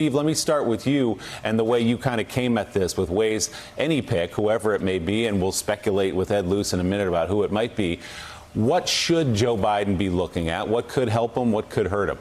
Steve, let me start with you and the way you kind of came at this with Ways, any pick, whoever it may be, and we'll speculate with Ed Luce in a minute about who it might be. What should Joe Biden be looking at? What could help him? What could hurt him?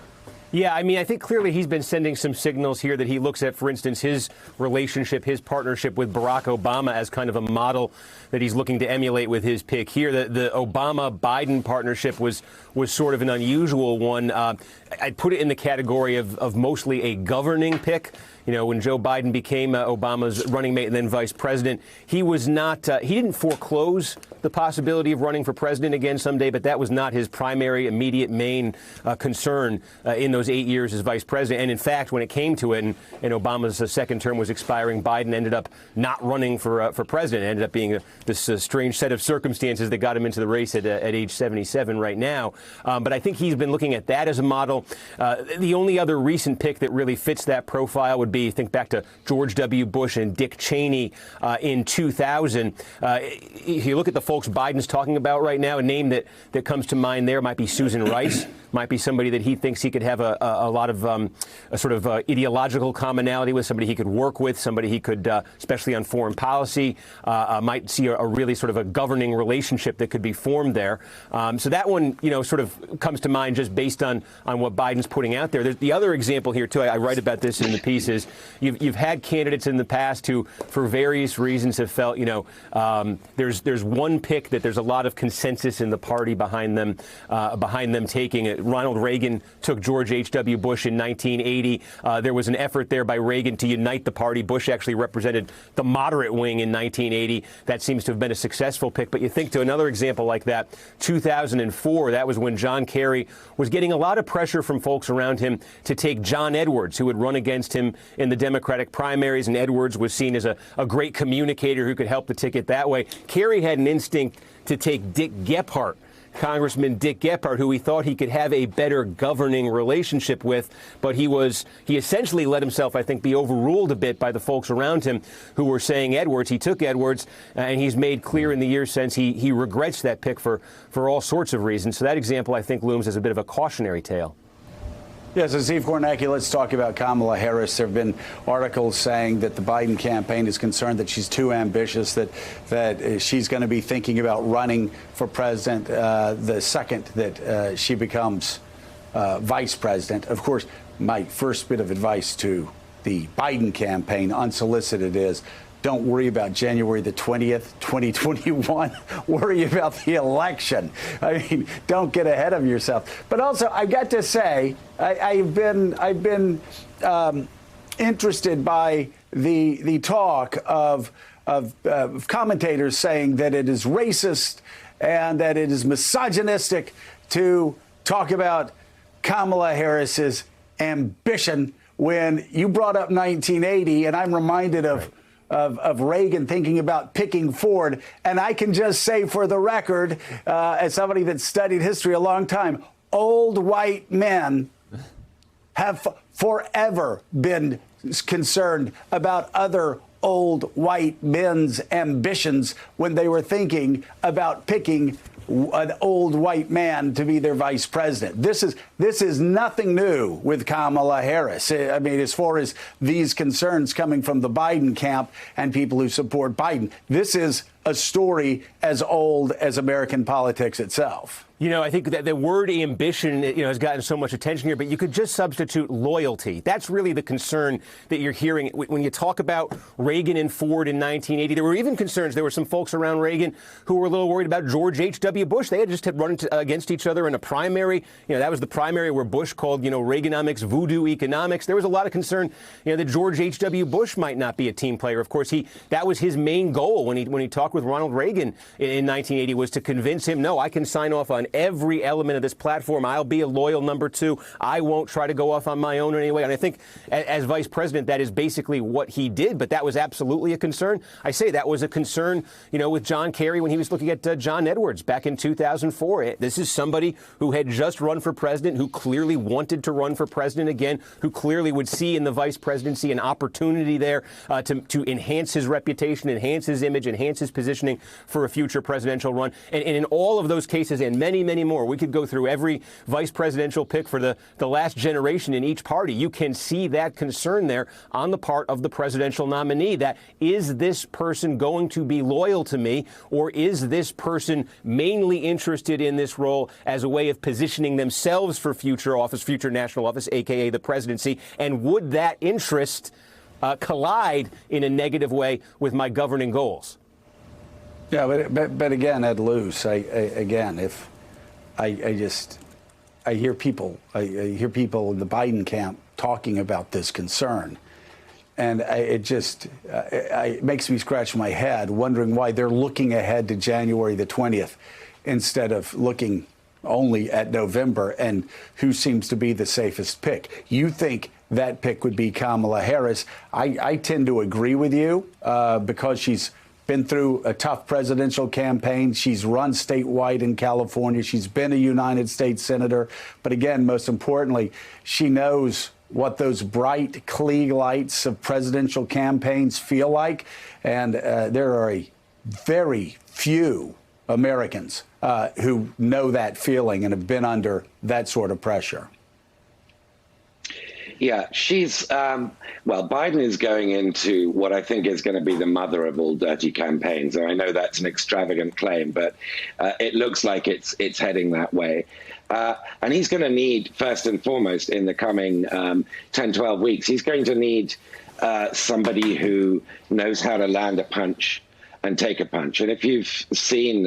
Yeah, I mean, I think clearly he's been sending some signals here that he looks at, for instance, his relationship, his partnership with Barack Obama as kind of a model that he's looking to emulate with his pick here. The Obama-Biden partnership was sort of an unusual one. I'd put it in the category of mostly a governing pick. You know, when Joe Biden became Obama's running mate and then vice president, he was not, he didn't foreclose the possibility of running for president again someday, but that was not his primary, immediate, main concern in those 8 years as vice president. And in fact, when it came to it, and Obama's second term was expiring, Biden ended up not running for president. It ended up being this strange set of circumstances that got him into the race at age 77 right now. But I think he's been looking at that as a model. The only other recent pick that really fits that profile would be, think back to George W. Bush and Dick Cheney in 2000. If you look at the folks Biden's talking about right now, a name that comes to mind there might be Susan Rice. Might be somebody that he thinks he could have a lot of a sort of ideological commonality with, somebody he could work with, somebody he could, especially on foreign policy, might see a really sort of a governing relationship that could be formed there. So that one, you know, sort of comes to mind just based on what Biden's putting out there. There's the other example here, too. I write about this in the piece is you've had candidates in the past who, for various reasons, have felt, you know, there's one pick that there's a lot of consensus in the party behind them taking it. Ronald Reagan took George H.W. Bush in 1980. There was an effort there by Reagan to unite the party. Bush actually represented the moderate wing in 1980. That seems to have been a successful pick. But you think to another example like that, 2004, that was when John Kerry was getting a lot of pressure from folks around him to take John Edwards, who would run against him in the Democratic primaries. And Edwards was seen as a great communicator who could help the ticket that way. Kerry had an instinct to take Dick Gephardt, Congressman Dick Gephardt, who he thought he could have a better governing relationship with, but he essentially let himself, I think, be overruled a bit by the folks around him who were saying Edwards. He took Edwards, and he's made clear in the years since he regrets that pick for all sorts of reasons. So that example, I think, looms as a bit of a cautionary tale. Yes, and Steve Kornacki, let's talk about Kamala Harris. There have been articles saying that the Biden campaign is concerned that she's too ambitious, that she's going to be thinking about running for president the second that she becomes vice president. Of course, my first bit of advice to the Biden campaign, unsolicited, is don't worry about January the 20th, 2021. Worry about the election. I mean, don't get ahead of yourself. But also, I've got to say, I've been interested by the talk of commentators saying that it is racist and that it is misogynistic to talk about Kamala Harris's ambition when you brought up 1980, and I'm reminded of Reagan thinking about picking Ford. And I can just say for the record, as somebody that's studied history a long time, old white men have forever been concerned about other old white men's ambitions when they were thinking about picking an old white man to be their vice president. This is nothing new with Kamala Harris. I mean, as far as these concerns coming from the Biden camp and people who support Biden, this is a story as old as American politics itself. You know, I think that the word ambition, you know, has gotten so much attention here, but you could just substitute loyalty. That's really the concern that you're hearing when you talk about Reagan and Ford in 1980. There were even concerns. There were some folks around Reagan who were a little worried about George H.W. Bush. They had just run against each other in a primary. You know, that was the primary where Bush called, you know, Reaganomics voodoo economics. There was a lot of concern, you know, that George H.W. Bush might not be a team player. Of course, that was his main goal when he talked with Ronald Reagan in 1980, was to convince him, no, I can sign off on every element of this platform. I'll be a loyal number two. I won't try to go off on my own in any way. And I think as vice president, that is basically what he did. But that was absolutely a concern. I say that was a concern, you know, with John Kerry when he was looking at John Edwards back in 2004. This is somebody who had just run for president, who clearly wanted to run for president again, who clearly would see in the vice presidency an opportunity there to enhance his reputation, enhance his image, enhance his positioning for a future presidential run. And in all of those cases and many, many more, we could go through every vice presidential pick for the last generation in each party. You can see that concern there on the part of the presidential nominee, that is this person going to be loyal to me, or is this person mainly interested in this role as a way of positioning themselves for future office, future national office, a.k.a. the presidency, and would that interest collide in a negative way with my governing goals? Yeah, but again, Ed Luce, I hear people in the Biden camp talking about this concern, and it makes me scratch my head, wondering why they're looking ahead to January the 20th instead of looking only at November and who seems to be the safest pick. You think that pick would be Kamala Harris. I tend to agree with you because she's been through a tough presidential campaign. She's run statewide in California. She's been a United States senator. But again, most importantly, she knows what those bright Klieg lights of presidential campaigns feel like. And there are a very few Americans who know that feeling and have been under that sort of pressure. Yeah, she's, well, Biden is going into what I think is going to be the mother of all dirty campaigns. And I know that's an extravagant claim, but it looks like it's heading that way. And he's going to need, first and foremost, in the coming 10, 12 weeks, he's going to need somebody who knows how to land a punch and take a punch. And if you've seen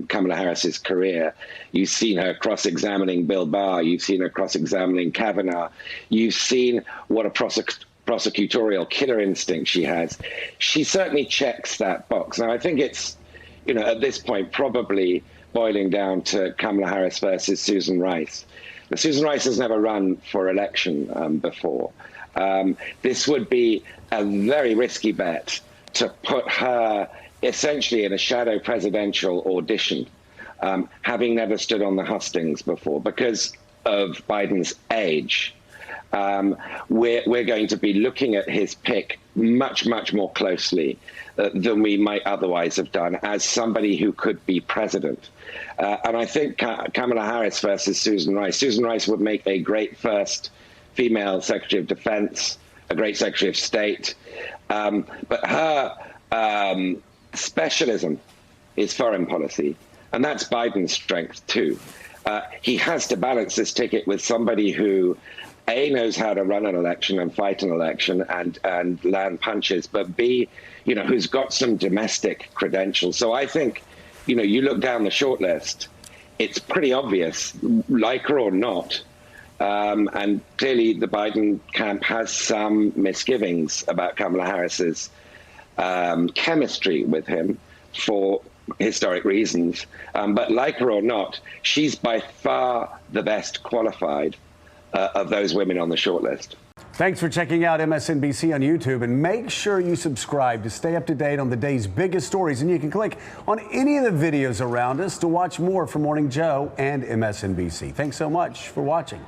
Kamala Harris's career, you've seen her cross-examining Bill Barr, you've seen her cross-examining Kavanaugh, you've seen what a prosecutorial killer instinct she has. She certainly checks that box. Now, I think it's, at this point, probably boiling down to Kamala Harris versus Susan Rice. Now, Susan Rice has never run for election before. This would be a very risky bet to put her essentially in a shadow presidential audition, having never stood on the hustings before because of Biden's age. We're going to be looking at his pick much, much more closely than we might otherwise have done as somebody who could be president. And I think Kamala Harris versus Susan Rice. Susan Rice would make a great first female Secretary of Defense, a great Secretary of State. But her specialism is foreign policy, and that's Biden's strength too. He has to balance this ticket with somebody who A, knows how to run an election and fight an election and land punches, but B, who's got some domestic credentials. So I think, you look down the short list, it's pretty obvious, like her or not, and clearly the Biden camp has some misgivings about Kamala Harris's chemistry with him for historic reasons. But like her or not, she's by far the best qualified of those women on the shortlist. Thanks for checking out MSNBC on YouTube, and make sure you subscribe to stay up to date on the day's biggest stories. And you can click on any of the videos around us to watch more from Morning Joe and MSNBC. Thanks so much for watching.